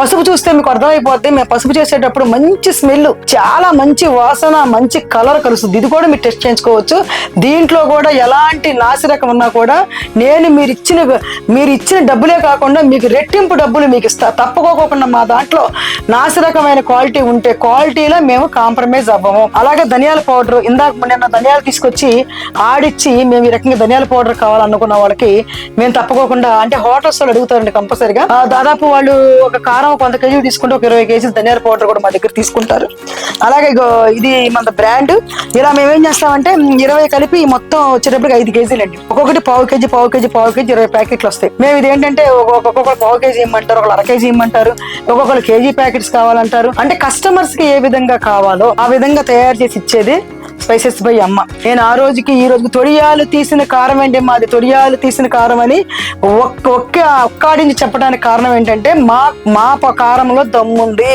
పసుపు చూస్తే మీకు అర్థమైపోద్ది. మేము పసుపు చేసేటప్పుడు మంచి స్మెల్, చాలా మంచి వాసన, మంచి కలర్ కలుస్తుంది. ఇది కూడా మీరు టెస్ట్ చేయించుకోవచ్చు. దీంట్లో కూడా ఎలాంటి నాసిరకం ఉన్నా కూడా నేను మీరు ఇచ్చిన డబ్బులే కాకుండా మీకు రెట్టింపు డబ్బులు మీకు ఇస్తా. తప్పుకోకుండా మా దాంట్లో నాసిరకమైన క్వాలిటీ ఉంటే క్వాలిటీలో మేము కాంప్రమైజ్ అవ్వము. అలాగే ధనియాల పౌడర్, ఇందాక నిన్న ధనియాలు తీసుకొచ్చి ఆడిచ్చి మేము ఈ రకంగా ధనియాల పౌడర్ కావాలనుకున్న వాళ్ళకి మేము తప్పకోకుండా, అంటే హోటల్స్ వాళ్ళు అడుగుతారండి కంపల్సరిగా. దాదాపు వాళ్ళు ఒక కారం 100 కేజీలు తీసుకుంటే ఒక 20 కేజీలు ధనియాల పౌడర్ కూడా మా దగ్గర తీసుకుంటారు. అలాగే ఇది మన బ్రాండ్. ఇలా మేమేం చేస్తామంటే 20 కలిపి మొత్తం వచ్చేటప్పటికి 5 కేజీలు అండి. ఒక్కొక్కటి పావు కేజీ 20 ప్యాకెట్లు వస్తాయి. మేము ఇది ఏంటంటే ఒక్కొక్కరు పావు కేజీ ఇమ్మంటారు, ఒకళ్ళు అర కేజీ ఇమ్మంటారు, ఒక్కొక్కరు కేజీ ప్యాకెట్స్ కావాలంటారు. అంటే కస్టమర్స్ కి ఏ విధంగా కావాలో ఆ విధంగా తయారు చేసి ఇచ్చేది స్పైసెస్ బై అమ్మ. నేను ఆ రోజుకి ఈ రోజుకి తొడియాలు తీసిన కారం ఏంటి, మాది తొడియాలు తీసిన కారం అని ఒక్కాడించి చెప్పడానికి కారణం ఏంటంటే మా కారంలో దమ్ముంది.